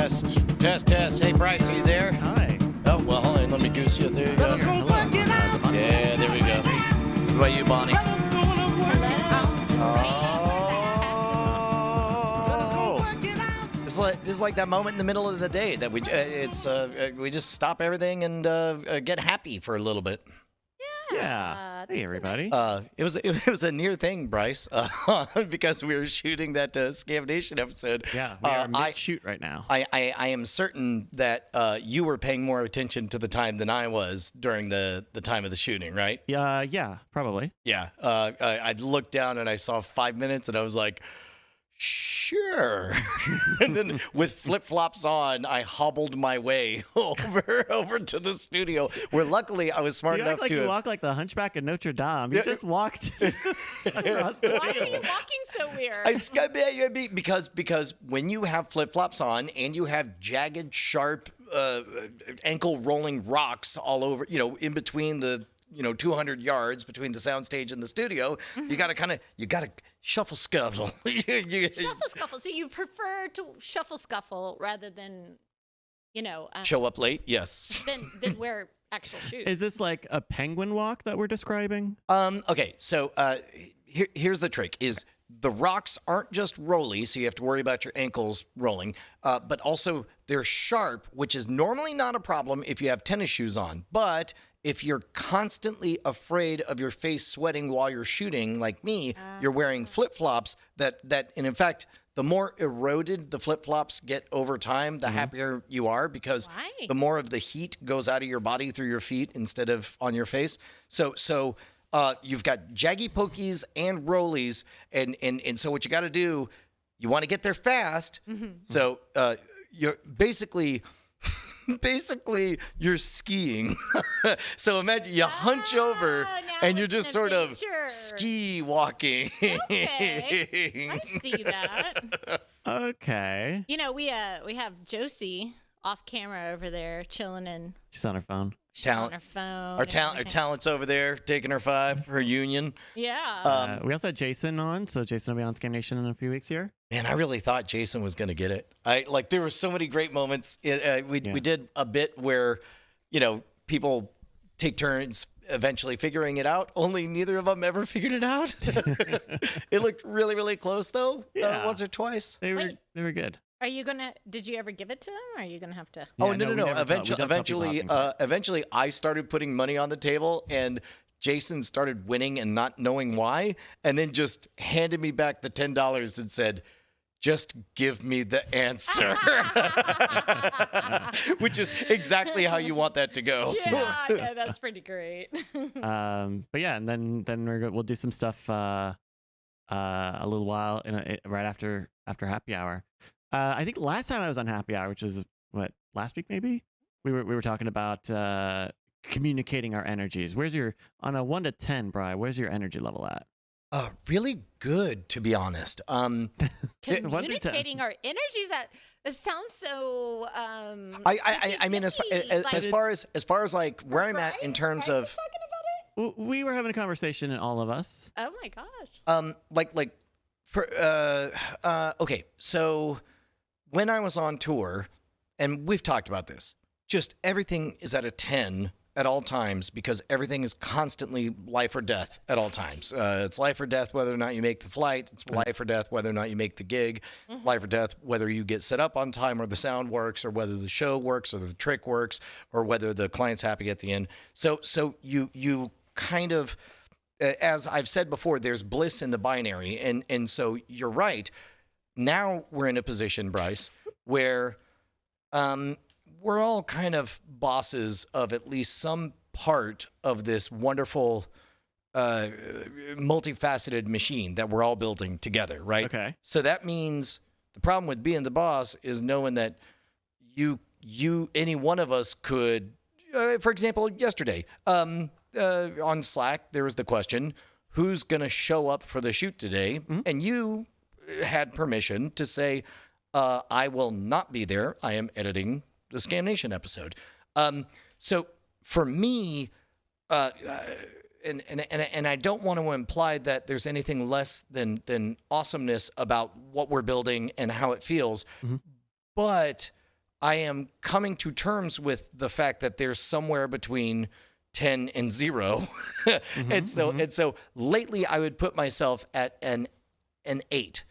Test. Hey, Bryce, are you there? Hi. Oh, well, hold on. Let me goose you. There you go. Yeah, there we go. What about you, Bonnie? Oh. This is like that moment in the middle of the day that we just stop everything and get happy for a little bit. Yeah. Hey, everybody. It was a near thing, Bryce, because we were shooting that Scam Nation episode. Yeah, we are mid-shoot right now. I am certain that you were paying more attention to the time than I was during the time of the shooting, right? Yeah, probably. Yeah. I looked down and I saw 5 minutes and I was like, sure. And then with flip-flops on, I hobbled my way over to the studio, where luckily I was smart enough to... You walk like the Hunchback of Notre Dame. You just walked across the Why are field. you walking so weird? Because when you have flip-flops on and you have jagged, sharp, ankle-rolling rocks all over, in between the 200 yards between the soundstage and the studio, you gotta shuffle scuffle. Shuffle scuffle. So you prefer to shuffle scuffle rather than, Show up late? Yes. than wear actual shoes. Is this like a penguin walk that we're describing? Okay, so here's the trick: is the rocks aren't just rolly, so you have to worry about your ankles rolling, but also they're sharp, which is normally not a problem if you have tennis shoes on, but if you're constantly afraid of your face sweating while you're shooting, like me, you're wearing flip-flops and in fact, the more eroded the flip-flops get over time, the happier you are, because the more of the heat goes out of your body through your feet instead of on your face. So you've got jaggy pokies and rollies, and so what you got to do, you want to get there fast. So you're basically you're skiing. So imagine you hunch over and you're just sort of ski walking. Okay. I see that. Okay. We have Josie off camera over there chilling and She's on her phone. on her phone. Our talent's over there taking her 5, her union. Yeah. We also had Jason on, so Jason will be on Scam Nation in a few weeks here. Man, I really thought Jason was going to get it. There were so many great moments. We did a bit where, people take turns eventually figuring it out. Only neither of them ever figured it out. It looked really, really close though. Yeah. Once or twice. They were good. Are you did you ever give it to him? Or are you gonna have to? Oh, Yeah, no. we never talked- we don't tell people how things work. Eventually I started putting money on the table and Jason started winning and not knowing why, and then just handed me back the $10 and said, just give me the answer. Which is exactly how you want that to go. Yeah, that's pretty great. But yeah, and then we'll do some stuff a little while right after happy hour. I think last time I was on happy hour, which was last week maybe, we were talking about communicating our energies. On a 1 to 10, Bri, where's your energy level at? Really good, to be honest. Communicating our energies. That sounds so. I mean, as far as like where I'm at in terms of. Talking about it? We were having a conversation, all of us. Oh my gosh. Okay, so when I was on tour, and we've talked about this, just everything is at a 10 at all times because everything is constantly life or death at all times. It's life or death whether or not you make the flight. It's life or death whether or not you make the gig. It's life or death whether you get set up on time or the sound works or whether the show works or the trick works or whether the client's happy at the end. So you kind of, as I've said before, there's bliss in the binary. And so you're right. Now we're in a position, Bryce, where we're all kind of bosses of at least some part of this wonderful, multifaceted machine that we're all building together, right? Okay. So that means the problem with being the boss is knowing that any one of us could, for example, yesterday, on Slack, there was the question, who's going to show up for the shoot today? And you had permission to say, I will not be there. I am editing the Scam Nation episode. So for me, and I don't want to imply that there's anything less than awesomeness about what we're building and how it feels, but I am coming to terms with the fact that there's somewhere between 10 and 0. And so lately I would put myself at an 8.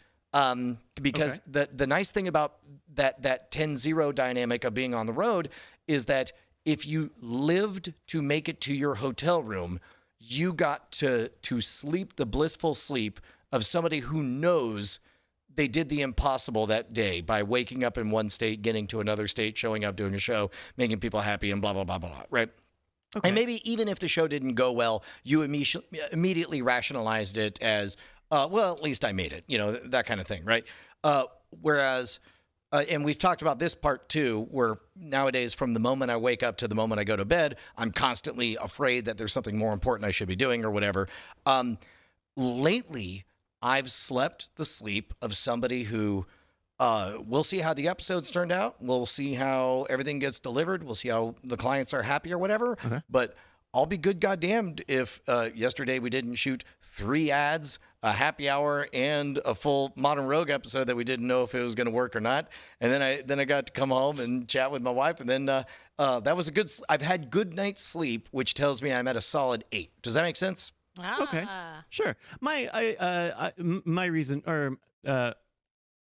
Because the nice thing about that 10-0 dynamic of being on the road is that if you lived to make it to your hotel room, you got to sleep the blissful sleep of somebody who knows they did the impossible that day by waking up in one state, getting to another state, showing up, doing a show, making people happy, and blah, blah, blah, blah, blah, right? Okay. And maybe even if the show didn't go well, you immediately rationalized it as, well, at least I made it, that kind of thing, right? Whereas, and we've talked about this part too, where nowadays from the moment I wake up to the moment I go to bed, I'm constantly afraid that there's something more important I should be doing or whatever. Lately, I've slept the sleep of somebody who, we'll see how the episodes turned out. We'll see how everything gets delivered. We'll see how the clients are happy or whatever. Okay. But I'll be good goddamned if yesterday we didn't shoot 3 ads, a happy hour, and a full Modern Rogue episode that we didn't know if it was going to work or not. And then I got to come home and chat with my wife. And then that was I've had good night's sleep, which tells me I'm at a solid 8. Does that make sense? Okay. Sure. My reason, or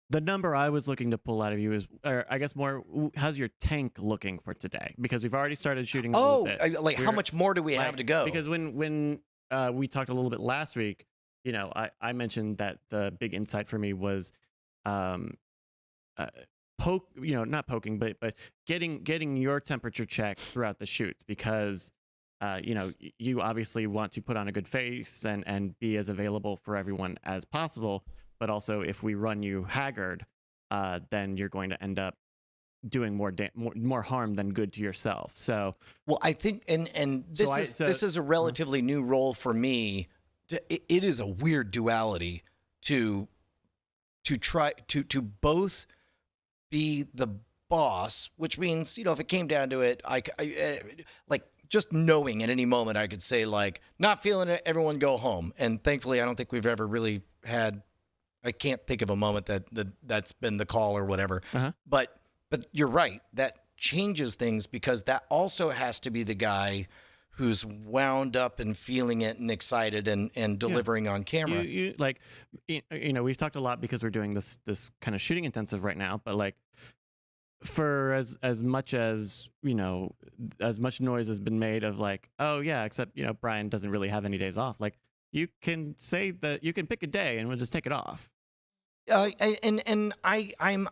the number I was looking to pull out of you is, or I guess more, how's your tank looking for today? Because we've already started shooting a little bit. How much more do we have to go? Because when we talked a little bit last week, I mentioned that the big insight for me was not poking, but getting your temperature checked throughout the shoots, because you obviously want to put on a good face and be as available for everyone as possible. But also, if we run you haggard, then you're going to end up doing more harm than good to yourself. So, well, I think, and this is a relatively new role for me. It is a weird duality to try to both be the boss, which means, if it came down to it, I like just knowing at any moment I could say, like, not feeling it, everyone go home. And thankfully, I don't think we've ever really had. I can't think of a moment that's been the call or whatever. But you're right. That changes things, because that also has to be the guy who's wound up and feeling it and excited and delivering on camera. We've talked a lot because we're doing this kind of shooting intensive right now, but like, for as much as as much noise has been made of like, oh yeah, except Brian doesn't really have any days off. Like, you can say that you can pick a day and we'll just take it off. And I'm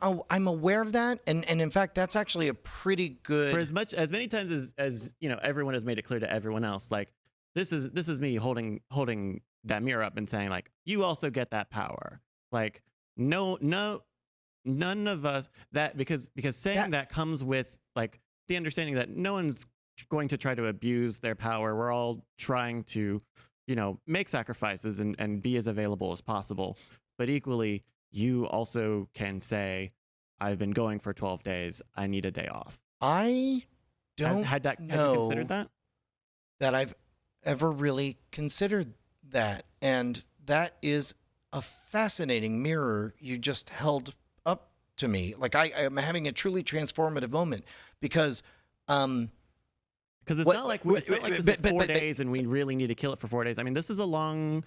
aware of that, and in fact, that's actually a pretty good. For as many times as everyone has made it clear to everyone else, like, this is me holding that mirror up and saying, like, you also get that power. Like, none of us, that because saying that comes with like the understanding that no one's going to try to abuse their power. We're all trying to make sacrifices and be as available as possible. But equally, you also can say, I've been going for 12 days. I need a day off. I don't have you considered that I've ever really considered that. And that is a fascinating mirror you just held up to me. Like, I'm having a truly transformative moment, because it's not like this is 4 days and we really need to kill it for 4 days. I mean, this is kind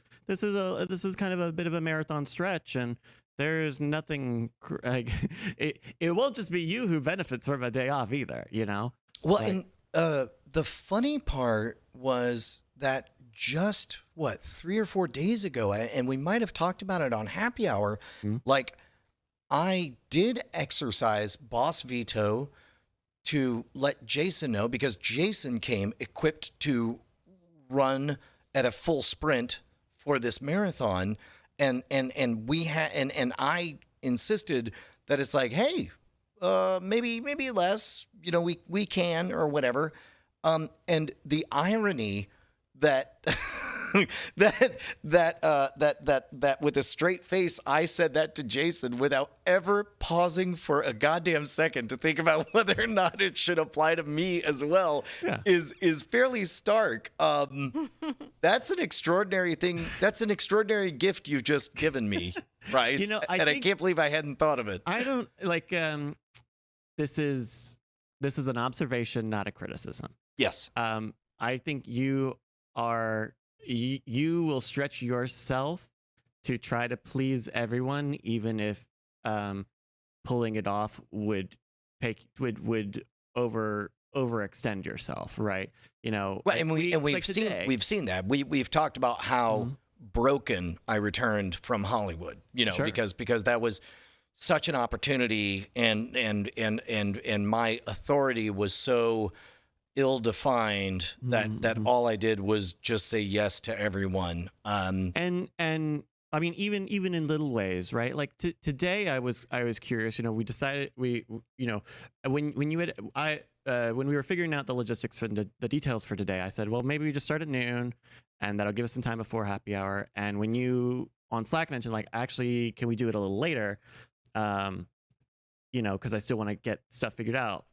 of a bit of a marathon stretch, and there's nothing like it won't just be you who benefits from a day off either, Well, and the funny part was that just 3 or 4 days ago, and we might have talked about it on Happy Hour, like, I did exercise boss veto to let Jason know, because Jason came equipped to run at a full sprint for this marathon, and I insisted that it's like, hey, maybe less, we can, or whatever. And the irony that that with a straight face, I said that to Jason without ever pausing for a goddamn second to think about whether or not it should apply to me as well, is fairly stark. That's an extraordinary thing. That's an extraordinary gift you've just given me, Bryce. I can't believe I hadn't thought of it. I don't like. this is an observation, not a criticism. Yes. I think you will stretch yourself to try to please everyone, even if pulling it off would overextend yourself, right? You know, Well, and we've like seen today. that. We've talked about how Mhm. broken I returned from Hollywood. You know, Sure. because that was such an opportunity, and my authority was so ill-defined that Mhm. all I did was just say yes to everyone. And I mean, even in little ways, right? Like today, I was curious. You know, we decided you know, when you had when we were figuring out the logistics for the details for today, I said, well, maybe we just start at noon, and that'll give us some time before happy hour. And when you on Slack mentioned like, actually, can we do it a little later? You know, because I still want to get stuff figured out.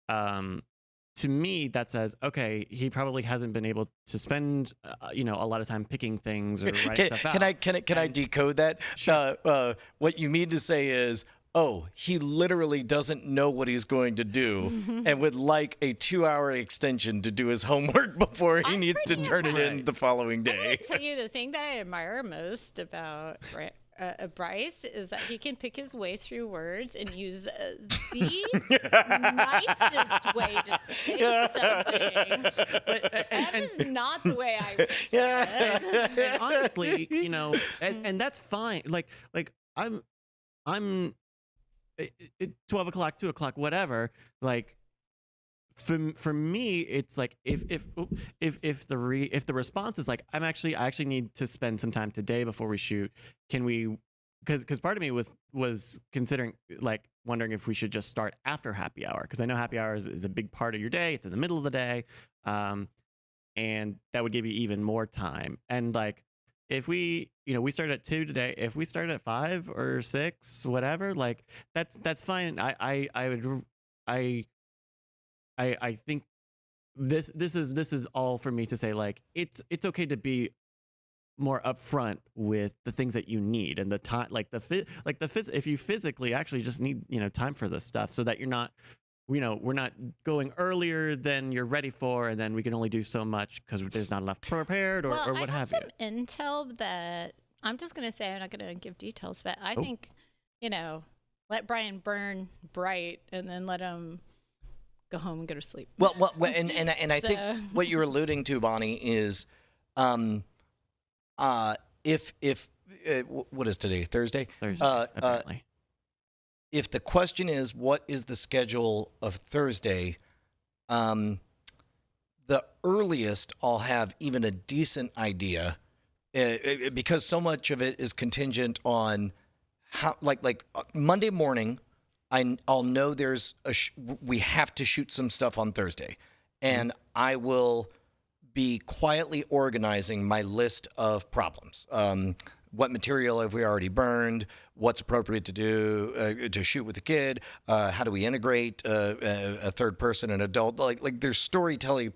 To me, that says, okay, he probably hasn't been able to spend, you know, a lot of time picking things or writing stuff out. Can I And- decode that? Sure. What you mean to say is, oh, he literally doesn't know what he's going to do, and would like a 2-hour extension to do his homework before he I'm needs to pretty turn it in Right. the following I'm day. going to tell you the thing that I admire most about Bryce is that he can pick his way through words and use the nicest way to say something. That is not the way I would say it. And honestly, you know, and that's fine. Like I'm 12 o'clock, 2 o'clock, whatever. Like for me, it's like if the response is like, I actually need to spend some time today before we shoot. Can we? Because part of me was considering, like, wondering if we should just start after happy hour, because I know happy hour is a big part of your day. It's in the middle of the day, and that would give you even more time. And like, if we we started at 2 today, if we started at 5 or 6, whatever, like that's fine. I think this is all for me to say, like, it's okay to be more upfront with the things that you need and the time, like if you physically actually just need time for this stuff, so that you're not we're not going earlier than you're ready for, and then we can only do so much because there's not enough prepared or Well, what I have have you. some intel that I'm just going to say, I'm not going to give details, but I Oh. think, let Brian burn bright and then let him go home and go to sleep. Well, and I think So- what you're alluding to, Bonnie, is, if what is today? Thursday. Thursday, apparently. If the question is what is the schedule of Thursday, the earliest I'll have even a decent idea, because so much of it is contingent on how, like Monday morning, I'll know there's we have to shoot some stuff on Thursday, and I will be quietly organizing my list of problems. What material have we already burned? What's appropriate to do to shoot with the kid? How do we integrate a third person, an adult? Like there's storytelling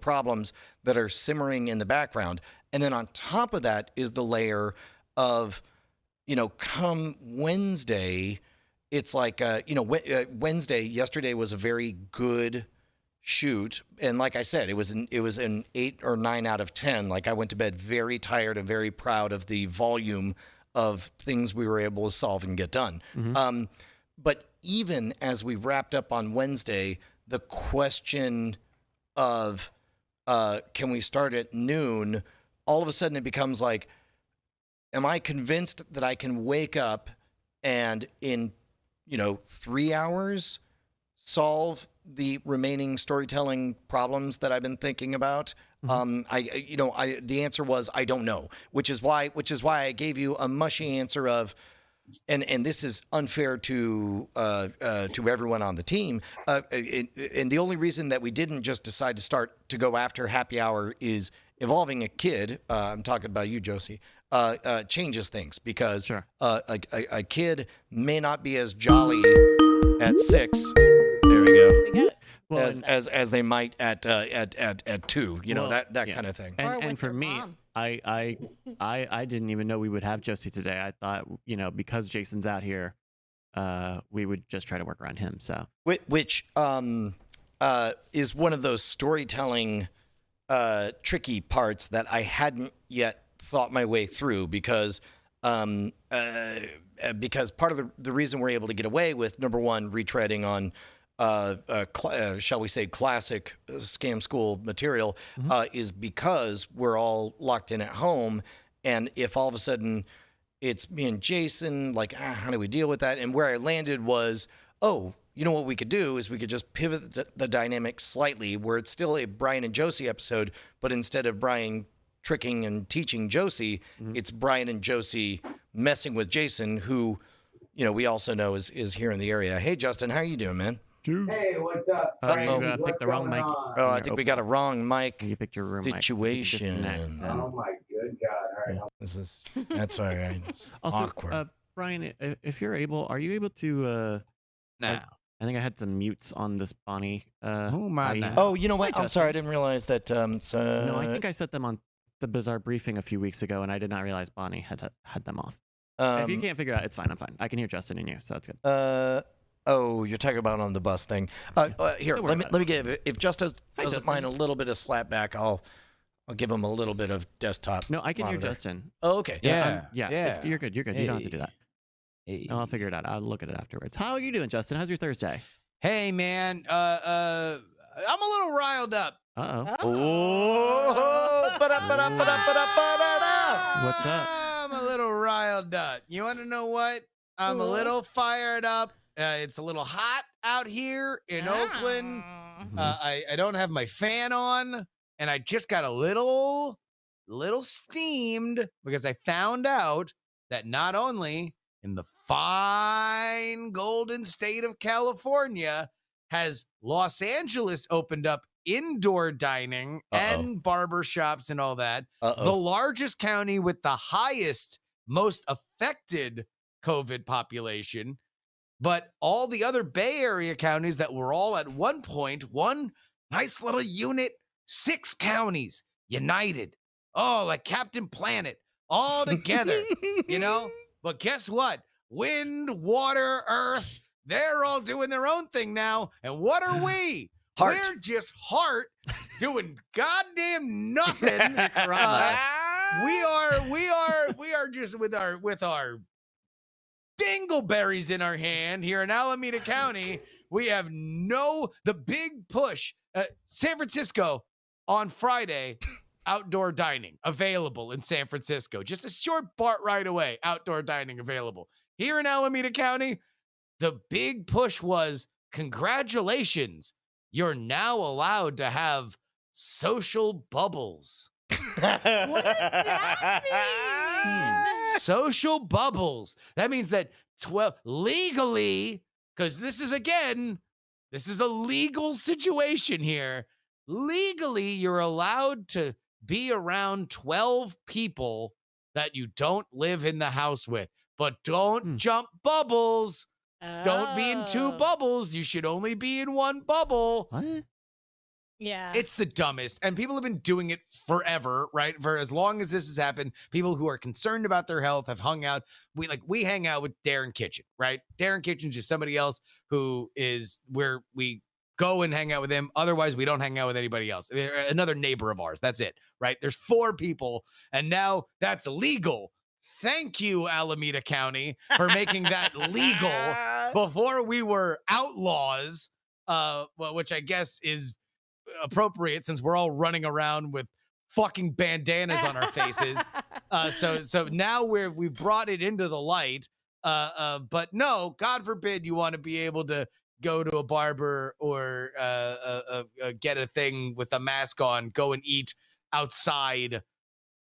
problems that are simmering in the background, and then on top of that is the layer of, come Wednesday, it's like Wednesday. Yesterday was a very good shoot, and like I said, it was an 8 or 9 out of 10. Like, I went to bed very tired and very proud of the volume of things we were able to solve and get done. But even as we wrapped up on Wednesday, the question of can we start at noon, all of a sudden it becomes like, am I convinced that I can wake up and in 3 hours solve the remaining storytelling problems that I've been thinking about? The answer was, I don't know, which is why I gave you a mushy answer of, and this is unfair to everyone on the team. And the only reason that we didn't just decide to go after happy hour is evolving a kid. I'm talking about you, Josie. Changes things, because Sure. a kid may not be as jolly at 6. There we go. We got it. Well, As they might at 2. Well, that yeah. kind of thing. Or and with for their me, mom. I didn't even know we would have Josie today. I thought, because Jason's out here, we would just try to work around him. So Which is one of those storytelling tricky parts that I hadn't yet thought my way through because part of the reason we're able to get away with, number one, retreading on shall we say classic scam school material is because we're all locked in at home, and if all of a sudden it's me and Jason, like how do we deal with that? And where I landed was, oh, you know what we could do is we could just pivot the dynamic slightly where it's still a Brian and Josie episode, but instead of Brian tricking and teaching Josie, it's Brian and Josie messing with Jason, who, you know, we also know is here in the area. Hey, Justin, how you doing, man? Hey, what's up? Oh, Frankie? you picked the wrong mic. Oh, I think we got a wrong mic You picked your room mic, so if you could situation. disconnect, then- Oh my good God! All right, That's all right. It's Also, awkward. Brian, if you're able, are you able to? Now, I think I had some mutes on this Bonnie. who am I now? Oh, you know what? Hi, I'm sorry, I Justin. didn't realize that. No, I think I set them on the Bizarre Briefing a few weeks ago, and I did not realize Bonnie had them off. If you can't figure it out, it's fine. I'm fine. I can hear Justin and you, so that's good. Oh, you're talking about on the bus thing. Here, Don't worry let me about it. give. If Justin Hi, doesn't Justin. mind a little bit of slap back, I'll give him a little bit of desktop. No, I can hear monitor. Justin. Oh, okay. Yeah, You're good. You're good. You don't have to do that. Hey, No, I'll figure it out. I'll look at it afterwards. How are you doing, Justin? How's your Thursday? hey, man. I'm a little riled up. Uh-oh. Oh, ba-da-ba-da-ba-da-ba-da-ba-da-da. What's up? I'm a little riled up. You want to know what? I'm a little fired up. It's a little hot out here in Oakland. I don't have my fan on, and I just got a little steamed because I found out that not only in the fine golden state of California has Los Angeles opened up indoor dining and barber shops and all that, the largest county with the highest, most affected COVID population, but all the other Bay Area counties that were all at one point, one nice little unit, 6 counties united. Oh, like Captain Planet, all together, you know? But guess what? Wind, water, earth, they're all doing their own thing now. And what are we? Heart. We're just heart doing goddamn nothing. We are just with our dingleberries in our hand here in Alameda County. We have the big push. San Francisco on Friday, outdoor dining available in San Francisco. Just a short BART ride away, outdoor dining available. Here in Alameda County, the big push was congratulations. You're now allowed to have social bubbles. What does that mean? Social bubbles. That means that legally, because this is a legal situation here. Legally, you're allowed to be around 12 people that you don't live in the house with, but don't jump bubbles. Don't be in 2 Oh. bubbles. You should only be in 1 bubble. What? Yeah. It's the dumbest. And people have been doing it forever, right? For as long as this has happened, people who are concerned about their health have hung out. We hang out with Darren Kitchen, right? Darren Kitchen's just somebody else who is where we go and hang out with him. Otherwise, we don't hang out with anybody else. Another neighbor of ours. That's it, right? There's 4 people, and now that's illegal. Thank you, Alameda County, for making that legal. Before we were outlaws, which I guess is appropriate since we're all running around with fucking bandanas on our faces. So now we brought it into the light. But no, God forbid you want to be able to go to a barber or get a thing with a mask on, go and eat outside.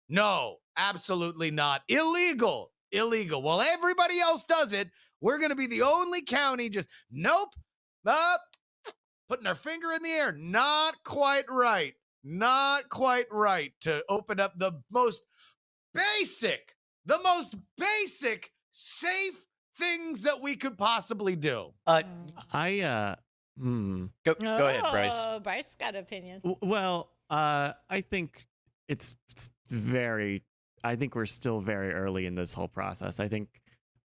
No, absolutely not. Illegal. While everybody else does it, we're going to be the only county just, nope, putting our finger in the air. Not quite right. Not quite right to open up the most basic, safe things that we could possibly do. Go I ahead, Bryce. Oh, Bryce got an opinion. Well, I think it's very. I think we're still very early in this whole process. I think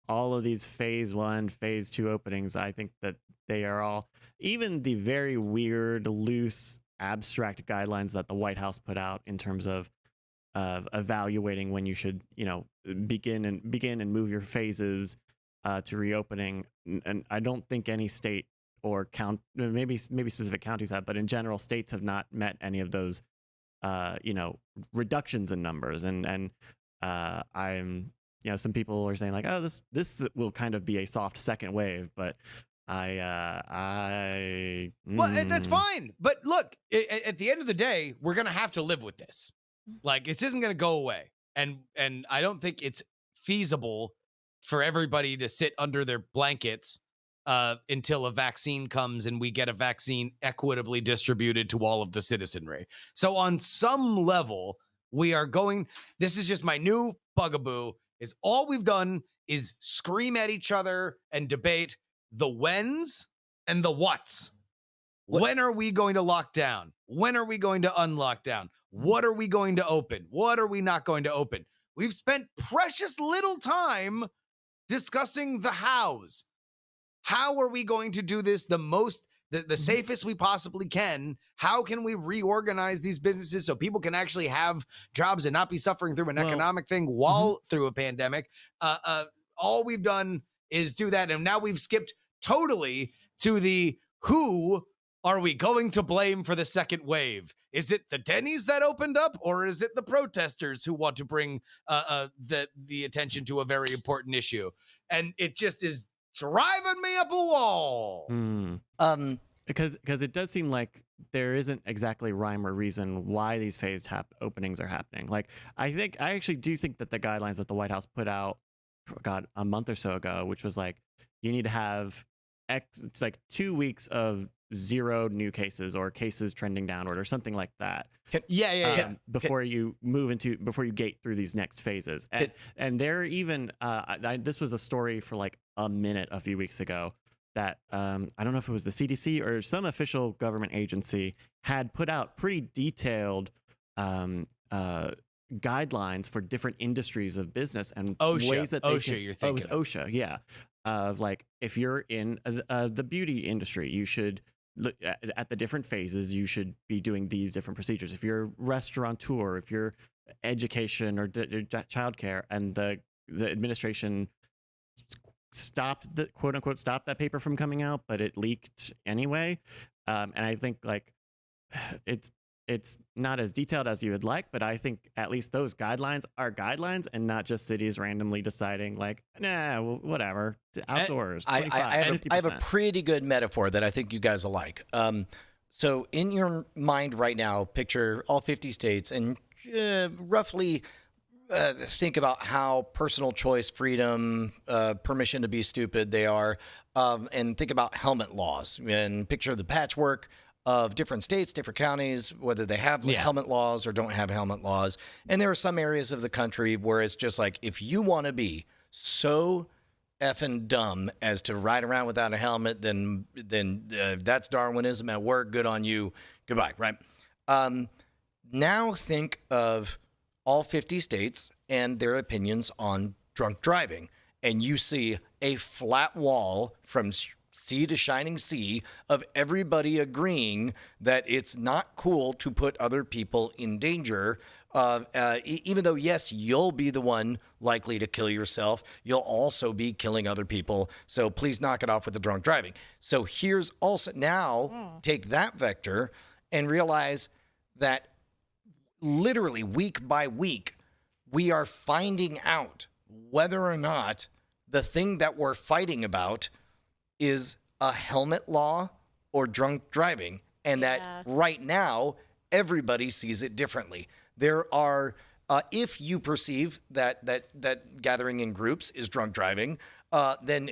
all of these phase 1, phase 2 openings, I think that they are all, even the very weird, loose, abstract guidelines that the White House put out in terms of evaluating when you should, begin and move your phases to reopening. And I don't think any state or maybe specific counties have, but in general, states have not met any of those, reductions in numbers. And I'm, some people are saying like, oh, this will kind of be a soft second wave, but that's fine. But look, at the end of the day, we're gonna have to live with this. Like, this isn't gonna go away, and I don't think it's feasible for everybody to sit under their blankets until a vaccine comes and we get a vaccine equitably distributed to all of the citizenry. So on some level, we are going. This is just my new bugaboo. Is all we've done is scream at each other and debate the whens and the whats. When are we going to lock down? When are we going to unlock down? What are we going to open? What are we not going to open? We've spent precious little time discussing the hows. How are we going to do this the safest we possibly can? How can we reorganize these businesses so people can actually have jobs and not be suffering through an economic thing while through a pandemic? All we've done is do that. And now we've skipped totally to the who are we going to blame for the second wave? Is it the Denny's that opened up, or is it the protesters who want to bring the attention to a very important issue? And it just is driving me up a wall. Because it does seem like there isn't exactly rhyme or reason why these phased openings are happening. Like, I actually do think that the guidelines that the White House put out, a month or so ago, which was like, you need to have it's like 2 weeks of 0 new cases or cases trending downward or something like that. Before you gate through these next phases. And they're even, this was a story for like a minute a few weeks ago that I don't know if it was the CDC or some official government agency had put out pretty detailed guidelines for different industries of business and ways that they can, you're thinking it was OSHA, yeah. Of like, if you're in the beauty industry, you should look at the different phases. You should be doing these different procedures. If you're a restaurateur, if you're education or childcare, and the administration stopped the quote unquote stopped that paper from coming out, but it leaked anyway. And I think like it's not as detailed as you would like, but I think at least those guidelines are guidelines and not just cities randomly deciding like, nah, well, whatever, outdoors. I have a pretty good metaphor that I think you guys will like. So in your mind right now, picture all 50 states and roughly think about how personal choice, freedom, permission to be stupid they are, and think about helmet laws and picture the patchwork of different states, different counties, whether they have helmet laws or don't have helmet laws. And there are some areas of the country where it's just like, if you want to be so effing dumb as to ride around without a helmet, then that's Darwinism at work. Good on you. Goodbye. Right. Now think of all 50 states and their opinions on drunk driving. And you see a flat wall from sea to shining sea of everybody agreeing that it's not cool to put other people in danger. Even though, yes, you'll be the one likely to kill yourself, you'll also be killing other people. So please knock it off with the drunk driving. So here's also now take that vector and realize that literally week by week, we are finding out whether or not the thing that we're fighting about is a helmet law or drunk driving, and that right now everybody sees it differently. There are, if you perceive that gathering in groups is drunk driving, then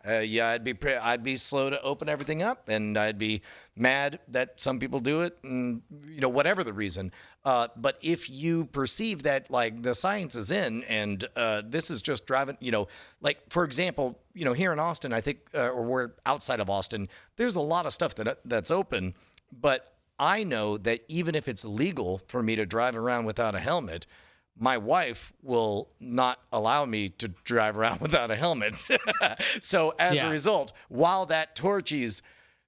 I'd be slow to open everything up, and I'd be mad that some people do it, and whatever the reason. But if you perceive that like the science is in, and this is just driving, like for example, here in Austin, I think, or we're outside of Austin, there's a lot of stuff that's open, but I know that even if it's legal for me to drive around without a helmet, my wife will not allow me to drive around without a helmet. So as Yeah. a result, while that Torchies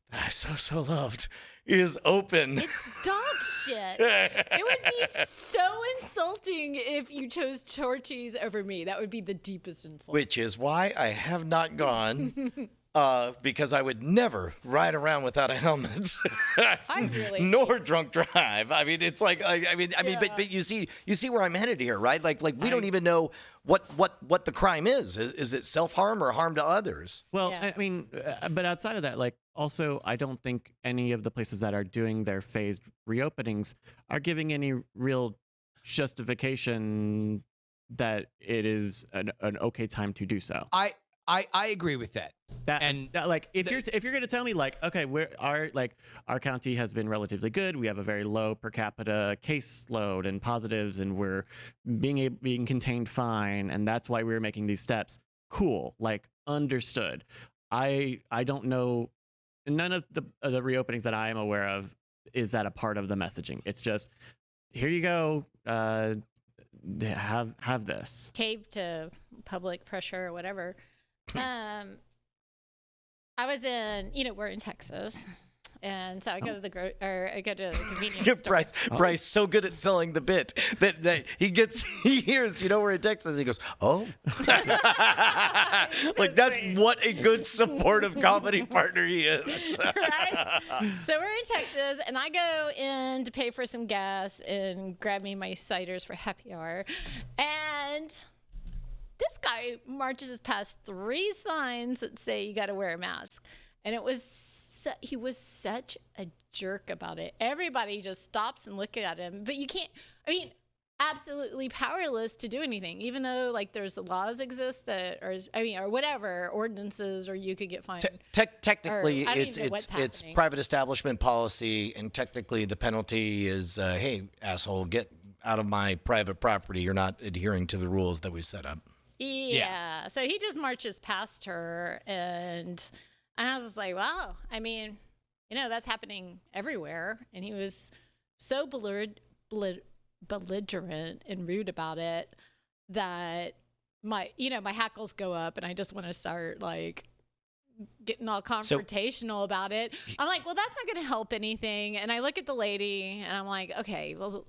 that I so loved is open. It's dog shit. It would be so insulting if you chose Torchies over me. That would be the deepest insult. Which is why I have not gone, because I would never ride around without a helmet, I really nor drunk drive. I mean, it's like, Yeah. but you see where I'm headed here, right? Like we don't even know what the crime is. Is it self-harm or harm to others? Well, Yeah. I mean, but outside of that, like, also, I don't think any of the places that are doing their phased reopenings are giving any real justification that it is an okay time to do so. I agree with that. Like, if you're gonna tell me, like, okay, our county has been relatively good, we have a very low per capita case load and positives, and we're being contained fine, and that's why we're making these steps. Cool, like, understood. I don't know. None of the reopenings that I am aware of is that a part of the messaging. It's just, here you go, have this. cave to public pressure or whatever. I was in, we're in Texas, and so I go to the convenience store. Bryce, so good at selling the bit that he hears, we're in Texas. He goes, oh, like that's what a good supportive comedy partner he is. Right? So we're in Texas, and I go in to pay for some gas and grab me my ciders for happy hour, and this guy marches past 3 signs that say you got to wear a mask, and he was such a jerk about it. Everybody just stops and look at him, but you can't. I mean, absolutely powerless to do anything, even though like there's the laws exist or whatever ordinances, or you could get fined. Technically, Or I don't even know it's what's happening. private establishment policy, and technically the penalty is, hey, asshole, get out of my private property. You're not adhering to the rules that we set up. Yeah. So he just marches past her, and I was just like, wow. I mean, that's happening everywhere. And he was so belligerent and rude about it that my hackles go up, and I just want to start like getting all confrontational about it. I'm like, well, that's not going to help anything. And I look at the lady, and I'm like, okay, well,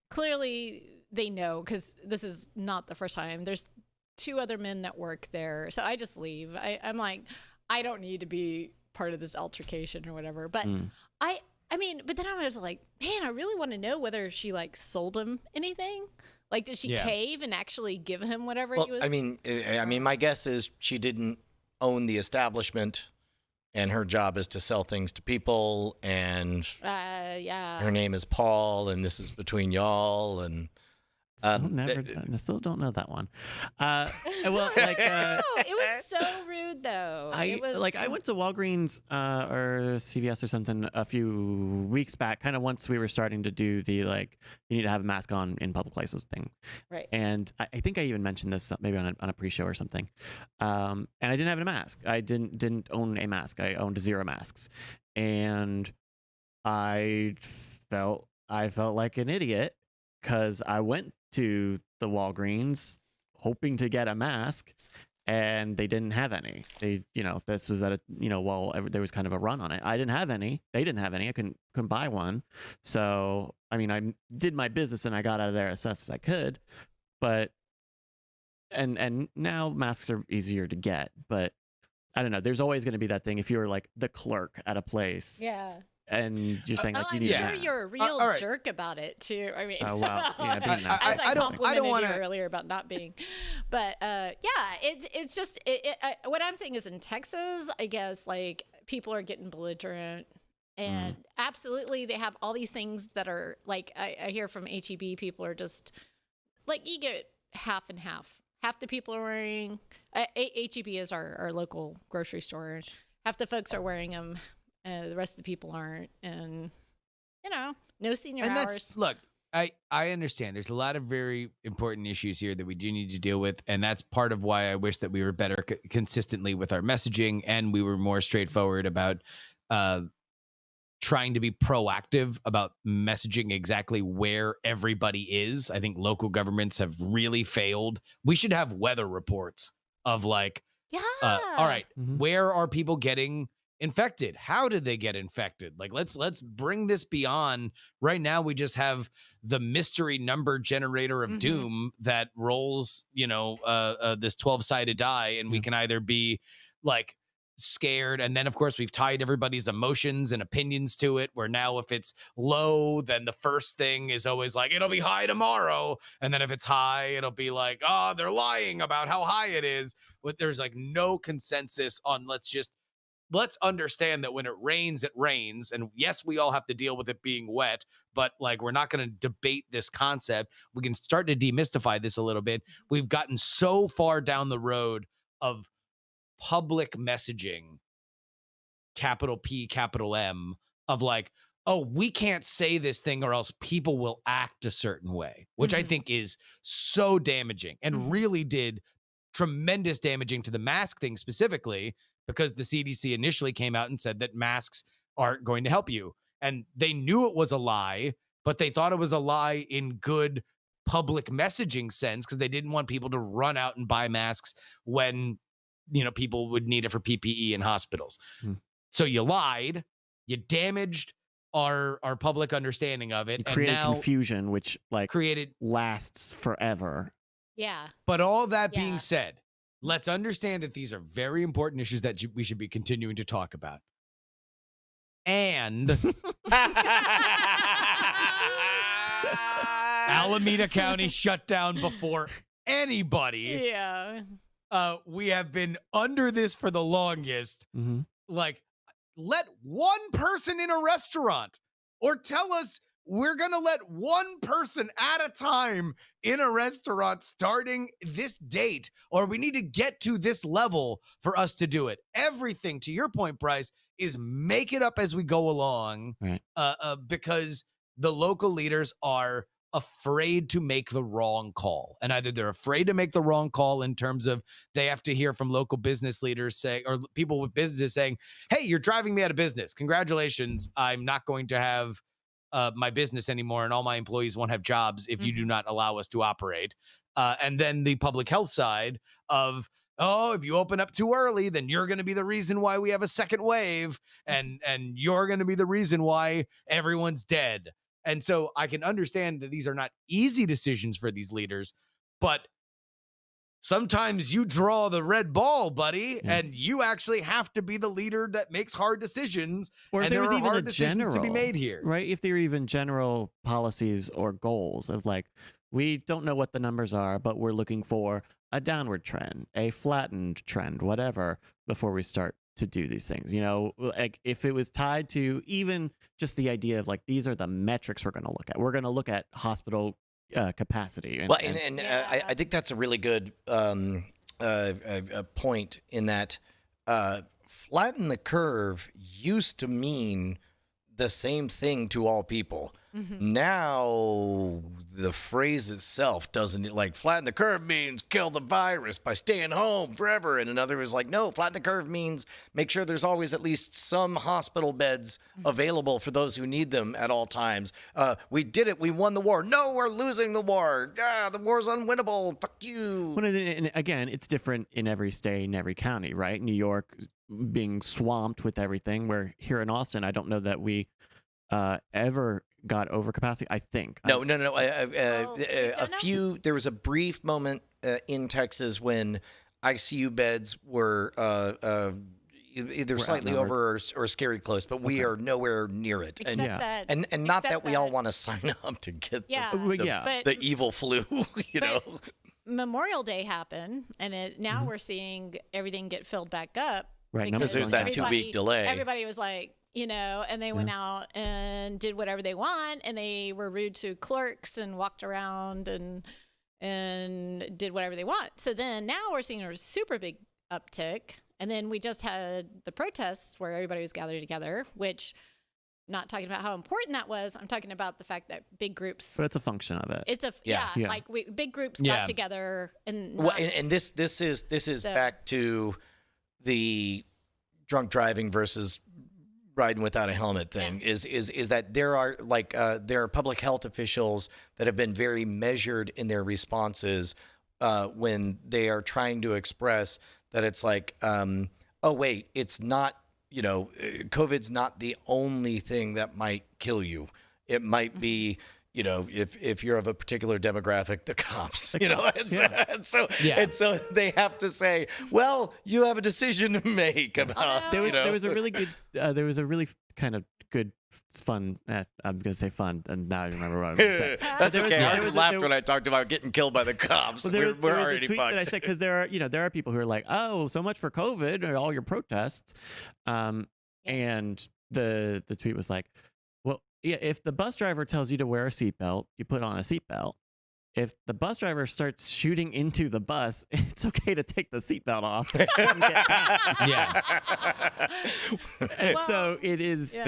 clearly they know, because this is not the first time. There's 2 other men that work there. So I just leave. I'm like, I don't need to be part of this altercation or whatever. But but then I was like, man, I really want to know whether she like sold him anything. Like, did she cave and actually give him whatever he was? I mean, my guess is she didn't own the establishment, and her job is to sell things to people, and yeah. her name is Paul, and this is between y'all, and I still don't know that one. Well, like, it was so rude though. I went to Walgreens or CVS or something a few weeks back, kind of once we were starting to do the like, you need to have a mask on in public places thing. Right. And I think I even mentioned this maybe on a pre-show or something. And I didn't have a mask. I didn't own a mask. I owned 0 masks, and I felt like an idiot because I went to the Walgreens hoping to get a mask, and they didn't have any. This was at a, there was kind of a run on it. I didn't have any. They didn't have any. I couldn't buy one. So, I mean, I did my business and I got out of there as fast as I could. But, and now masks are easier to get, but I don't know. There's always going to be that thing if you're like the clerk at a place. Yeah. And you're saying like you I'm need a sure mask. you're a real right. jerk about it too. I mean, Oh, wow. Yeah, being nice. as I complimented wanna- you earlier about not being, but it's just what I'm saying is in Texas, I guess like people are getting belligerent, and absolutely they have all these things that are like I hear from HEB, people are just like, you get half and half. Half the people are wearing HEB is our local grocery store. Half the folks are wearing them. The rest of the people aren't, and no senior And hours. look, I understand there's a lot of very important issues here that we do need to deal with, and that's part of why I wish that we were better consistently with our messaging, and we were more straightforward about trying to be proactive about messaging exactly where everybody is. I think local governments have really failed. We should have weather reports of like, Yeah. all right, Mhm. where are people getting infected? How did they get infected? Like, let's bring this beyond. Right now, we just have the mystery number generator of Mhm. doom that rolls, this 12-sided die, and we Yeah. can either be like scared, and then of course we've tied everybody's emotions and opinions to it, where now if it's low, then the first thing is always like it'll be high tomorrow, and then if it's high, it'll be like, oh, they're lying about how high it is. But there's like no consensus on let's understand that when it rains, and yes, we all have to deal with it being wet, but like we're not going to debate this concept. We can start to demystify this a little bit. We've gotten so far down the road of public messaging, capital P, capital M, of like, oh, we can't say this thing or else people will act a certain way, which I Mhm. think is so damaging and Mhm. really did tremendous damaging to the mask thing specifically, because the CDC initially came out and said that masks aren't going to help you. And they knew it was a lie, but they thought it was a lie in good public messaging sense because they didn't want people to run out and buy masks when people would need it for PPE in hospitals. Hmm. So you lied, you damaged our public understanding of it, You and created now confusion, which like created. lasts forever. Yeah. But all that Yeah. being said, let's understand that these are very important issues that we should be continuing to talk about. And Alameda County shut down before anybody. Yeah. We have been under this for the longest. Mhm. Like, let one person in a restaurant, or tell us we're going to let one person at a time in a restaurant starting this date, or we need to get to this level for us to do it. Everything, to your point, Bryce, is make it up as we go along. Right. Because the local leaders are afraid to make the wrong call. And either they're afraid to make the wrong call in terms of they have to hear from local business leaders say, or people with businesses saying, hey, you're driving me out of business. Congratulations. I'm not going to have my business anymore, and all my employees won't have jobs if you do not allow us to operate. And then the public health side of, oh, if you open up too early, then you're going to be the reason why we have a second wave, and you're going to be the reason why everyone's dead. And so I can understand that these are not easy decisions for these leaders, but sometimes you draw the red ball, buddy, Yeah. and you actually have to be the leader that makes hard decisions. Or if And there there was are even a hard decisions to be made here. right? If there are even general policies or goals of like, we don't know what the numbers are, but we're looking for a downward trend, a flattened trend, whatever, before we start to do these things. Like if it was tied to even just the idea of like, these are the metrics we're going to look at. We're going to look at hospital capacity. Well, Yeah. I think that's a really good point in that flatten the curve used to mean the same thing to all people. Mm-hmm. Now the phrase itself doesn't, like, flatten the curve means kill the virus by staying home forever. And another is like, no, flatten the curve means make sure there's always at least some hospital beds available for those who need them at all times. We did it. We won the war. No, we're losing the war. The war's unwinnable. Fuck you. But and again, it's different in every state, in every county, right? New York being swamped with everything, where here in Austin, I don't know that we ever got over capacity. I think. No. Well, we A don't know. few. There was a brief moment in Texas when ICU beds were either We're slightly outnumbered. over or scary close, but we Okay. are nowhere near it. Except Yeah. that. And not except that we all that- want to sign up to get Yeah. Well, the, yeah. But the evil flu, you know. Memorial Day happened, and now Mhm. we're seeing everything get filled back up. Right, because numbers there's going that down. 2-week delay. Everybody was like, and they went out and did whatever they want, and they were rude to clerks and walked around and did whatever they want. So then now we're seeing a super big uptick, and then we just had the protests where everybody was gathered together, which, not talking about how important that was, I'm talking about the fact that big groups. But it's a function of it. It's Yeah. Yeah. like big groups Yeah. got together and Well, not- and this is So- back to the drunk driving versus riding without a helmet thing is that there are public health officials that have been very measured in their responses when they are trying to express that it's like, oh wait, it's not, COVID's not the only thing that might kill you. It might be, if you're of a particular demographic, the cops, and so they have to say, well, you have a decision to make about. There was a really good, kind of good, fun. I'm gonna say fun, and now I remember what I'm gonna say. That's okay. I laughed when I talked about getting killed by the cops. Well, we're there was already a tweet fucked. that I said because there are people who are like, oh, so much for COVID or all your protests, and the tweet was like, well, yeah, if the bus driver tells you to wear a seatbelt, you put on a seatbelt. If the bus driver starts shooting into the bus, it's okay to take the seatbelt off. And get out. Yeah. And so it is.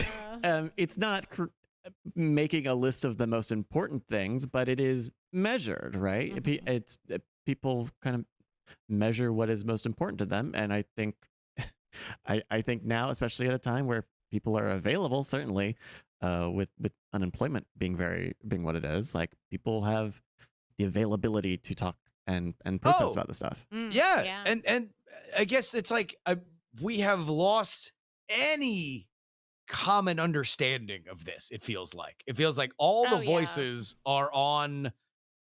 It's not making a list of the most important things, but it is measured, right? It's people kind of measure what is most important to them, and I think, I think now, especially at a time where people are available, certainly, with unemployment being what it is, like people have the availability to talk and protest about the stuff. Yeah. And I guess it's like we have lost any common understanding of this. It feels like all the voices are on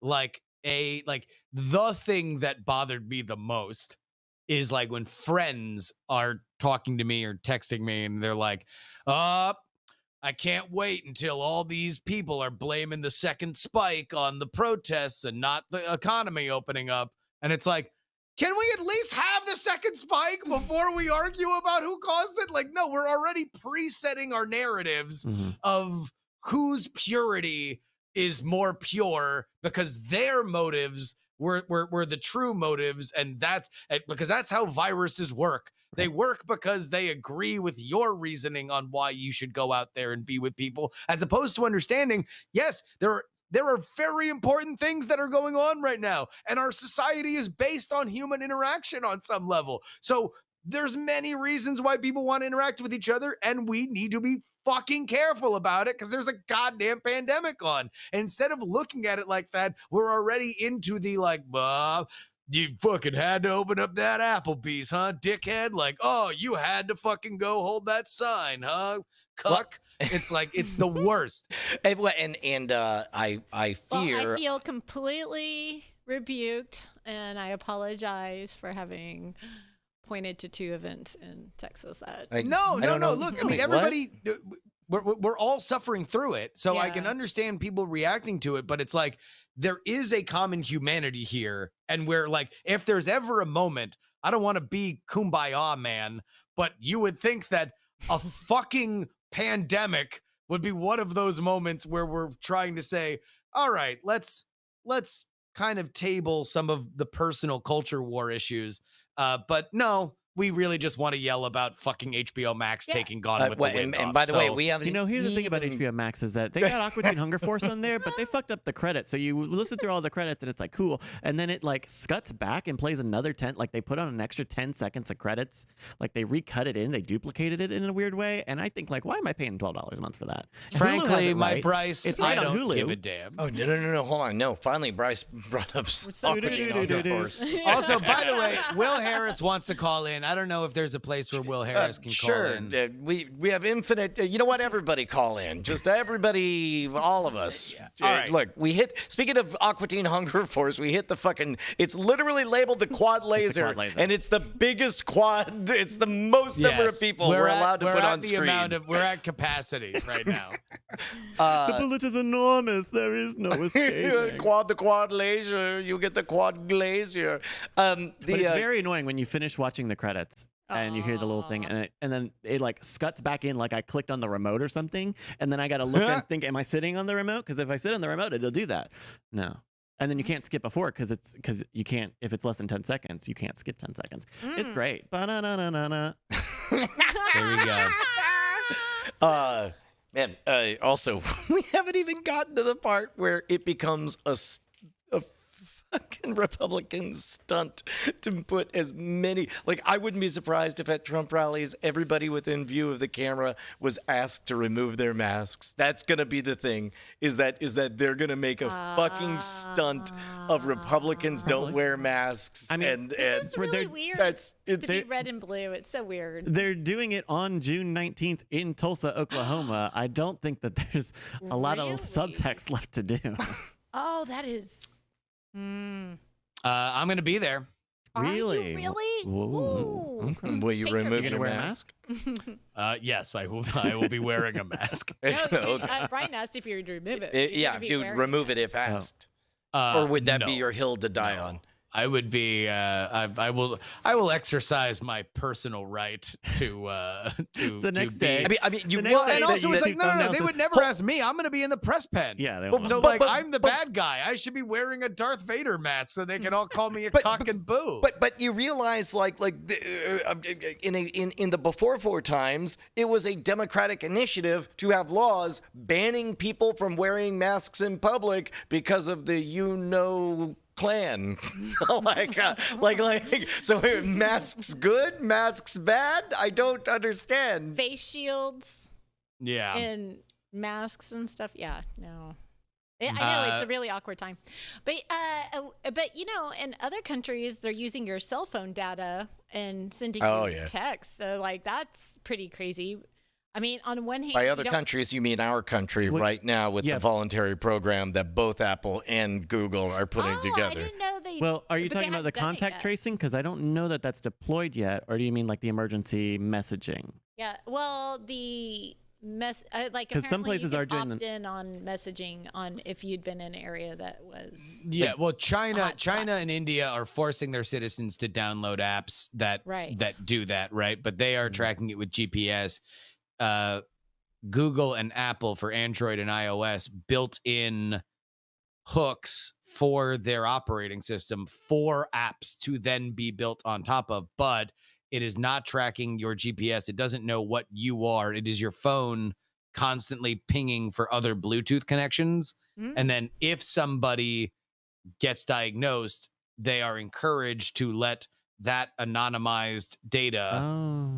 like the thing that bothered me the most is like when friends are talking to me or texting me and they're like, I can't wait until all these people are blaming the second spike on the protests and not the economy opening up. And it's like, can we at least have the second spike before we argue about who caused it? Like, no, we're already presetting our narratives of whose purity is more pure because their motives were the true motives. And that's because that's how viruses work. They work because they agree with your reasoning on why you should go out there and be with people, as opposed to understanding, yes, there are very important things that are going on right now, and our society is based on human interaction on some level. So there's many reasons why people want to interact with each other, and we need to be fucking careful about it because there's a goddamn pandemic on. And instead of looking at it like that, we're already into the like, you fucking had to open up that Applebee's, huh, dickhead? Like, oh, you had to fucking go hold that sign, huh, cuck? Well, it's like, it's the worst. I fear. Well, I feel completely rebuked, and I apologize for having pointed to 2 events in Texas that. No. Look, I mean, everybody, what? we're all suffering through it. So I can understand people reacting to it, but it's like, there is a common humanity here. And we're like, if there's ever a moment, I don't want to be kumbaya, man, but you would think that a fucking pandemic would be one of those moments where we're trying to say, all right, let's kind of table some of the personal culture war issues. But no, we really just want to yell about fucking HBO Max taking Gone with the Wind and off. by the way, we haven't. Here's the thing about HBO Max is that they got Aqua Teen Hunger Force on there, but they fucked up the credits. So you listen through all the credits and it's like cool, and then it like scuts back and plays another 10. Like they put on an extra 10 seconds of credits. Like they recut it in, they duplicated it in a weird way, and I think like, why am I paying $12 a month for that? And frankly, my Bryce, it's right I on don't Hulu. give a damn. Oh no! Hold on, no. Finally, Bryce brought up Aqua Teen Hunger Force. Also, by the way, Will Harris wants to call in. I don't know if there's a place where Will Harris can call in. Sure. We have infinite. You know what? Everybody call in. Just everybody, all of us. All right. Look, we hit. Speaking of Aqua Teen Hunger Force, we hit the fucking. It's literally labeled the quad laser, and it's the biggest quad. It's the most number of people we're allowed to put on screen. We're at capacity right now. The bullet is enormous. There is no escape. The quad laser. You get the quad glacier. But it's very annoying when you finish watching the credits and you hear the little thing, and then it like scuts back in like I clicked on the remote or something, and then I got to look and think, am I sitting on the remote? Because if I sit on the remote, it'll do that. No. And then you can't skip before because you can't, if it's less than 10 seconds, you can't skip 10 seconds. It's great. Ba-na-na-na-na-na. There we go. Man, also, we haven't even gotten to the part where it becomes a fucking Republicans stunt to put as many, like, I wouldn't be surprised if at Trump rallies everybody within view of the camera was asked to remove their masks. That's gonna be the thing, is that they're gonna make a fucking stunt of Republicans don't wear masks. I mean, and This is really weird it's to be red and blue. It's so weird. They're doing it on June 19th in Tulsa, Oklahoma. I don't think that there's a lot of Really? subtext left to do. Oh, that is. Mm. I'm gonna be there. Really? Are you really? Whoa. Ooh. Okay. will you Take your remove pick. your Wear a mask? Yes, I will. I will be wearing a mask. No, Okay. Brian asked if you would remove it. Yeah, if you would remove it if asked. Or would that be No. your hill to die on? I would be. I will exercise my personal right to The next be- day. I mean, you The next Well, day and that also you it's took like no. thumbnails They with- would never ask me. I'm gonna be in the press pen. Yeah, they But- won't. So but- like but- I'm the but- bad guy. I should be wearing a Darth Vader mask so they can all call me a But- cock and boo. But you realize in the before four times it was a Democratic initiative to have laws banning people from wearing masks in public because of the Klan. So masks good, masks bad? I don't understand. Face shields yeah. and masks and stuff. Yeah, no. I know it's a really awkward time, but you know, in other countries they're using your cell phone data and sending Oh, you yeah. texts. So like that's pretty crazy. I mean, on one hand, By you other don't- countries, you mean our country Well, right now with yeah. the voluntary program that both Apple and Google are putting I together. didn't know they. Well, are you but they talking about the hadn't done it contact yet. tracing? Because I don't know that that's deployed yet. Or do you mean like the emergency messaging? Yeah. Well, the like 'Cause some apparently places you are can doing opt in on messaging on if you'd been in an area that was. Yeah, well, China hotspot. and India are forcing their citizens to download apps that Right. that do that, right? But they are Mhm. tracking it with GPS. Google and Apple for Android and iOS built in hooks for their operating system for apps to then be built on top of, but it is not tracking your GPS. It doesn't know what you are. It is your phone constantly pinging for other Bluetooth connections. Mm. And then if somebody gets diagnosed, they are encouraged to let that anonymized data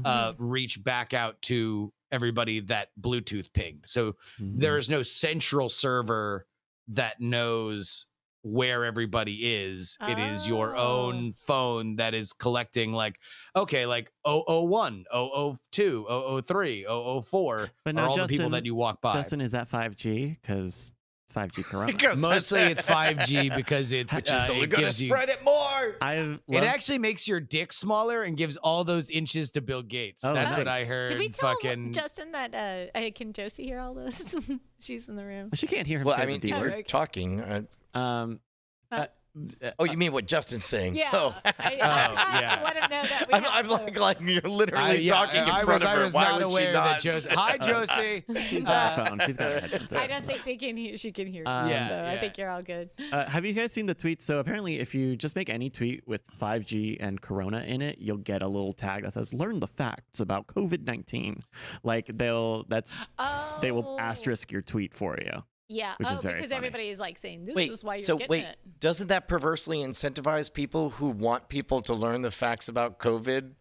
Oh. reach back out to everybody that Bluetooth pinged. So there is no central server that knows where everybody is. It is your Oh. own phone that is collecting like, okay, like 001, 002, 003, 004 But are now, all the people Justin- that you walk by. Justin, is that 5G? Because 5G Corona. Because Mostly it's 5G because it's Which is only it going to gives you- spread it more. I've It actually makes your dick smaller and gives all those inches to Bill Gates. Oh, That's what I nice. heard. Did we tell fucking Justin that can Josie hear all this? She's in the room. She can't hear him. Well, say I the mean, D Oh, we're word. okay. talking. Um, Oh, you mean what Justin's saying? Yeah. Oh, I have yeah. to let him know that we I'm have like you're literally talking in I front of her. I was Why not would she aware not? that Josie. Hi, Josie. she's on her phone. She's got her headphones in. I don't think they can hear. She can hear. Um, you, Yeah, so I yeah. think you're all good. Have you guys seen the tweets? So apparently, if you just make any tweet with 5G and Corona in it, you'll get a little tag that says "Learn the facts about COVID-19." Like they will Oh. asterisk your tweet for you. Yeah. which Oh, is very because funny. everybody is like saying this Wait, is why you're so getting wait, it. doesn't that perversely incentivize people who want people to learn the facts about COVID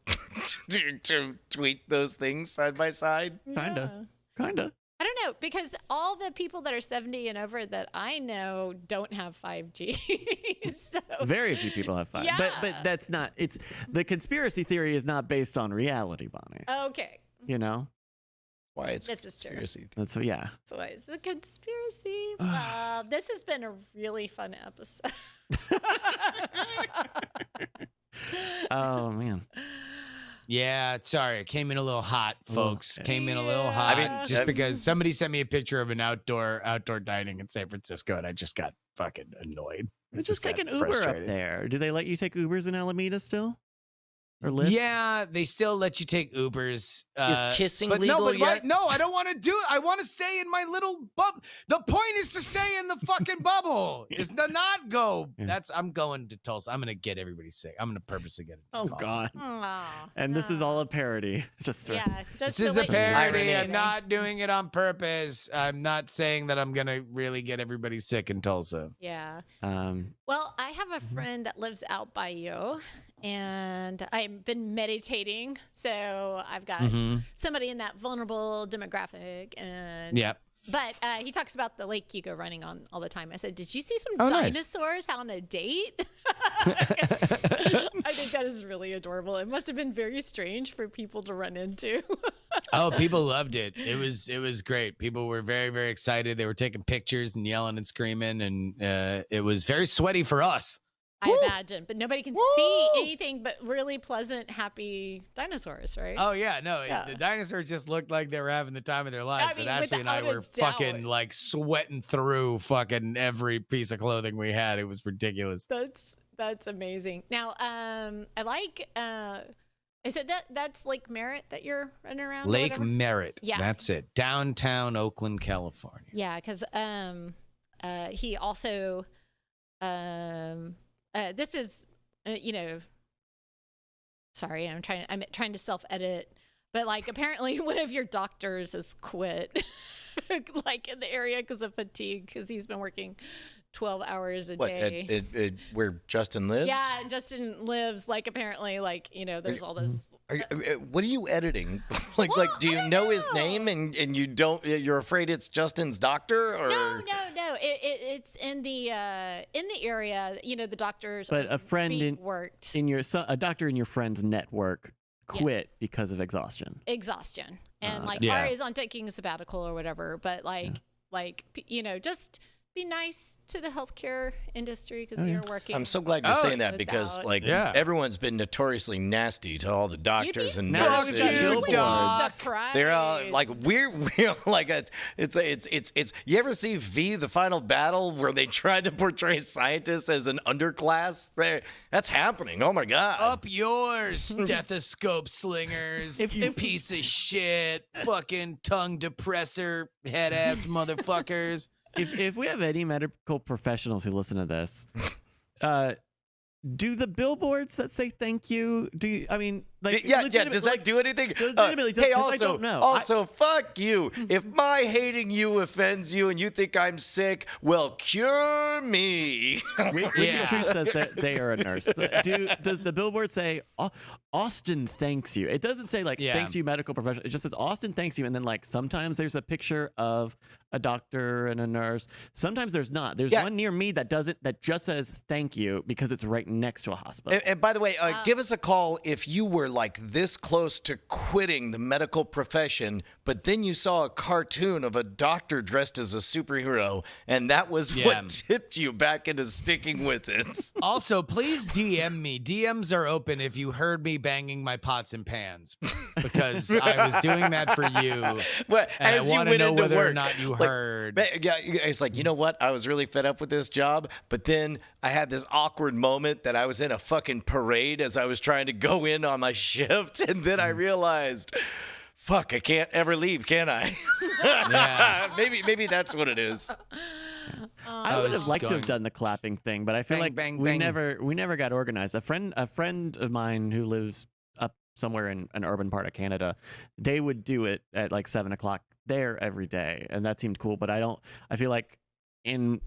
to tweet those things side by side? Kinda. Yeah. Kinda. I don't know because all the people that are 70 and over that I know don't have 5G. So Very few people have 5G. But Yeah. that's not. It's the conspiracy theory is not based on reality, Bonnie. okay, You know. Why it's this is true. conspiracy. That's yeah. So it's a conspiracy. This has been a really fun episode. Oh man. Yeah, sorry, it came in a little hot, folks. yeah. Came in a little Yeah. hot. I mean, just because somebody sent me a picture of an outdoor dining in San Francisco, and I just got fucking annoyed. Just take got an Uber up frustrated. there. Do they let you take Ubers in Alameda still? or Lyft? Yeah, they still let you take Ubers. Is kissing but legal no, but yet? no, I don't want to do it. I want to stay in my little bubble. The point is to stay in the fucking bubble. Is to not go. Yeah. I'm going to Tulsa. I'm gonna get everybody sick. I'm gonna purposely get it. Oh God! Aw, And this is all a parody. Just for, yeah. Just This to is a let you know. parody. Irony. I'm not doing it on purpose. I'm not saying that I'm gonna really get everybody sick in Tulsa. Yeah. um, Well, I have a friend that lives out by you, and I've been meditating. So I've got somebody in that vulnerable demographic, and Yep. But he talks about the lake you go running on all the time. I said, "Did you see some Oh, nice. dinosaurs on a date?" I think that is really adorable. It must have been very strange for people to run into. Oh, people loved it. It was great. People were very, very excited. They were taking pictures and yelling and screaming, and it was very sweaty for us. I imagine, but nobody can see anything but really pleasant, happy dinosaurs, right? Oh yeah, no, Yeah. the dinosaurs just looked like they were having the time of their lives. mean, but Ashley and I without a were doubt. fucking like sweating through fucking every piece of clothing we had. It was ridiculous. That's amazing. Now, I like. Is it that's Lake Merritt that you're running around? or Lake whatever? Merritt. Yeah. That's it. Downtown Oakland, California. Yeah, because he also this is sorry, I'm trying to self-edit, but like apparently one of your doctors has quit like in the area because of fatigue because he's been working 12 hours a What? day. Where Justin lives? Yeah, and Justin lives like apparently like there's all this. What are you editing? like, Well, do I you don't know his know. name and you don't? You're afraid it's Justin's doctor, or No. It's in the area. The doctors. But are a friend being worked. in your a doctor in your friend's network quit because of exhaustion. Exhaustion, and like Yeah. Ari's on taking a sabbatical or whatever. But just be nice to the healthcare industry because they're working. I'm so glad you're saying that because without- like Yeah. everyone's been notoriously nasty to all the doctors and Now nurses. we've got billboards. They're all like we're like it's you ever see V the Final Battle where they tried to portray scientists as an underclass? That's happening. Oh my god. Up yours, stethoscope slingers. you piece of shit. Fucking tongue depressor, head ass motherfuckers. If we have any medical professionals who listen to this, do the billboards that say thank you? I mean, like, yeah. legitimate- Does like, that do anything? legitimately, just hey, 'cause I also, don't know. also, fuck you. If my hating you offends you and you think I'm sick, well, cure me. Wicked Truth says that they are a nurse. But does the billboard say Austin thanks you? It doesn't say like Yeah. thanks you medical professional. It just says Austin thanks you, and then like sometimes there's a picture of a doctor and a nurse. Sometimes there's not. There's Yeah. one near me that just says thank you because it's right next to a hospital. And by the way, give us a call if you were like this close to quitting the medical profession, but then you saw a cartoon of a doctor dressed as a superhero, and that was Yeah. what tipped you back into sticking with it. Also, please DM me. DMs are open if you heard me banging my pots and pans because I was doing that for you. Well, And as I you want to went know into whether work, or not you like, heard. Yeah, it's like, you know what? I was really fed up with this job, but then I had this awkward moment that I was in a fucking parade as I was trying to go in on my shift, and then I realized, fuck, I can't ever leave, can I? Yeah. maybe that's what it is. I would have liked to have done the clapping thing, but I feel Bang, like bang, we bang. never got organized. A friend of mine who lives up somewhere in an urban part of Canada, they would do it at like 7:00 there every day, and that seemed cool. But I feel like in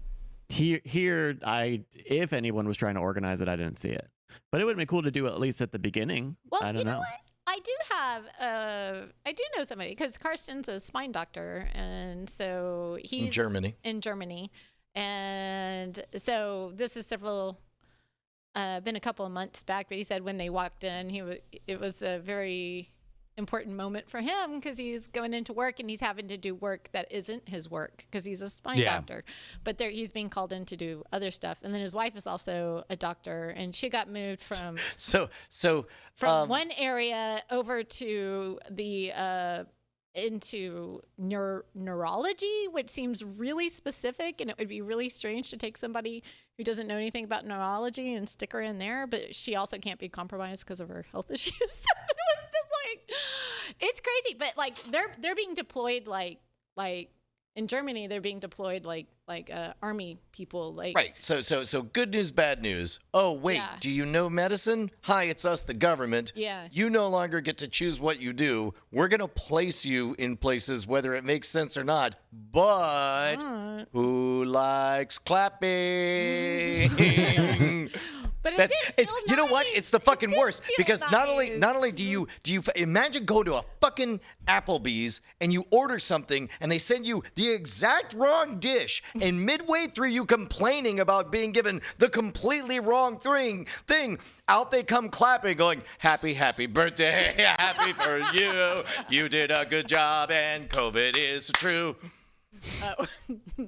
here, if anyone was trying to organize it, I didn't see it. But it would have been cool to do at least at the beginning. Well, I don't you know know. what? I do know somebody because Karsten's a spine doctor, and so he's In Germany. In Germany, and so this is been a couple of months back. But he said when they walked in, it was a very important moment for him because he's going into work and he's having to do work that isn't his work because he's a spine doctor. But he's being called in to do other stuff, and then his wife is also a doctor, and she got moved from So from one area over to the into neurology, which seems really specific, and it would be really strange to take somebody who doesn't know anything about neurology and stick her in there. But she also can't be compromised because of her health issues. So it was just like, it's crazy. But like they're being deployed like in Germany, they're being deployed like army people. Like Right. So good news, bad news. Oh, wait, Yeah. do you know medicine? Hi, it's us, the government. Yeah. You no longer get to choose what you do. We're going to place you in places whether it makes sense or not. But who likes clapping? But it That's did it's feel you know what? nice. It's the fucking It did worst feel because not nice. only do you imagine go to a fucking Applebee's and you order something and they send you the exact wrong dish and midway through you complaining about being given the completely wrong thing out they come clapping going happy birthday, happy for you, you did a good job and COVID is true.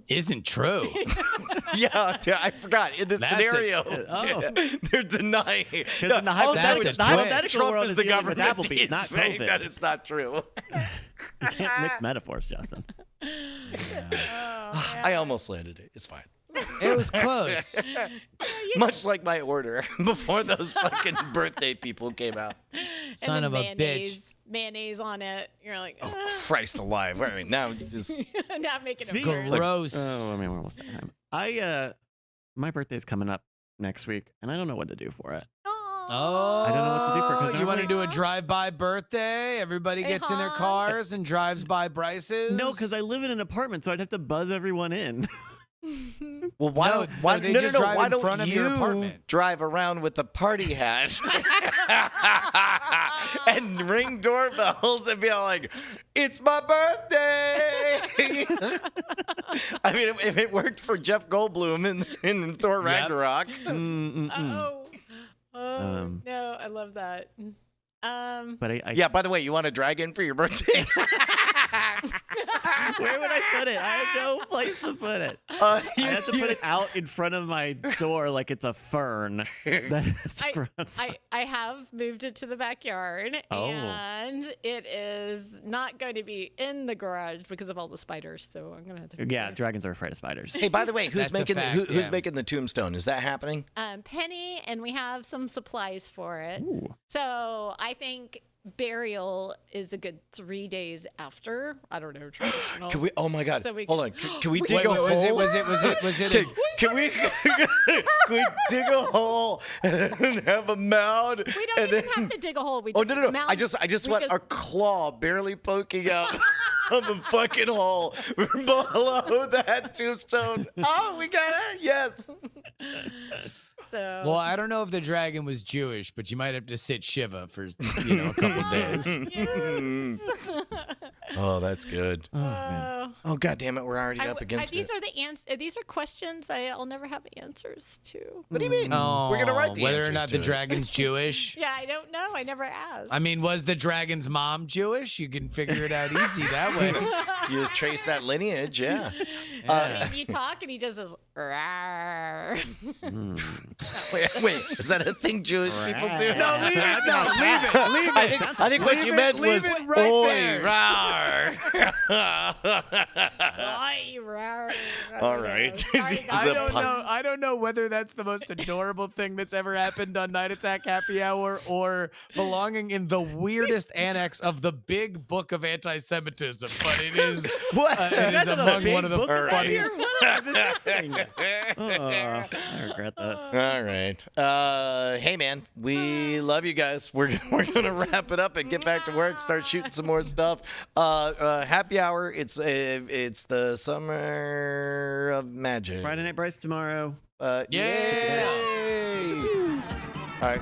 Isn't true. Yeah, I forgot. In this That's scenario, Oh. they're denying. in the hypothetical- that's a the hypothetical Trump world is is the dealing with government. Applebee's, He's not saying COVID. that it's not true. You can't mix metaphors, Justin. I almost landed it. It's fine. It was close. Much like my order before those fucking birthday people came out. Son and of then a bitch. mayonnaise on it. You're like, Oh, Christ alive. I mean, now you just. not making it Speaking- worse. Gross. Oh, I mean, we're almost at time. My birthday's coming up next week, and I don't know what to do for it. Oh, I don't know what to do for it, 'cause you want to normally- do a drive-by birthday? Everybody Hey, gets in their honk. cars and drives by Bryce's. No, because I live in an apartment, so I'd have to buzz everyone in. Well, why No, don't why no, they no, just no, no, drive why in don't front of your you apartment. drive around with a party hat and ring doorbells and be all like, "It's my birthday." I mean, if it worked for Jeff Goldblum in Thor Ragnarok, Oh, Um, no, I love that. But I yeah. By the way, you want a dragon for your birthday? where would I put it? I have no place to put it. I I have to put it out in front of my door like it's a fern. That has to grow outside. I have moved it to the backyard, Oh. and it is not going to be in the garage because of all the spiders. So I'm gonna have to. Yeah, dragons are afraid of spiders. Hey, by the way, who's That's a making fact, who's yeah. making the tombstone? Is that happening? Penny, and we have some supplies for it. Ooh. So I think burial is a good 3 days after. I don't know, traditional. Can we? Oh my God! So we Hold on. Can we dig Wait, a wait, hole? was it? Can, can we can we dig a hole and have a mound? We don't and even then, have to dig a hole. We Oh just no! mount- I just we want just- a claw barely poking out of the fucking hole below that tombstone. Oh, we got it! Yes. So Well, I don't know if the dragon was Jewish, but you might have to sit Shiva for a couple days. yes. Oh, that's good. Oh, man. Oh God damn it! We're already I up w- against these it. are the these are questions I'll never have answers to. What do you mean? Oh, We're gonna write the whether or answers not to the it. dragon's Jewish. Yeah, I don't know. I never asked. I mean, was the dragon's mom Jewish? You can figure it out easy that way. You just trace that lineage, yeah. Yeah. you talk and he just says, "Rawr." Wait, is that a thing Jewish people do? No, leave it. No, leave it. Leave I it. think, I think what Leave you it- meant leave was it right oi, there. rawr. Oi, rawr. All right. Sorry, Is guys. it a pun? I don't know whether that's the most adorable thing that's ever happened on Night Attack Happy Hour or belonging in the weirdest annex of the big book of anti-Semitism, but it is What? it is among one of the book All right. funniest. What have I been missing? I regret this. All right. Hey, man, we love you guys. We're gonna wrap it up and get back to work. Start shooting some more stuff. Happy hour. It's the summer of magic. Friday Night Bryce tomorrow. Yeah. Yay. All right.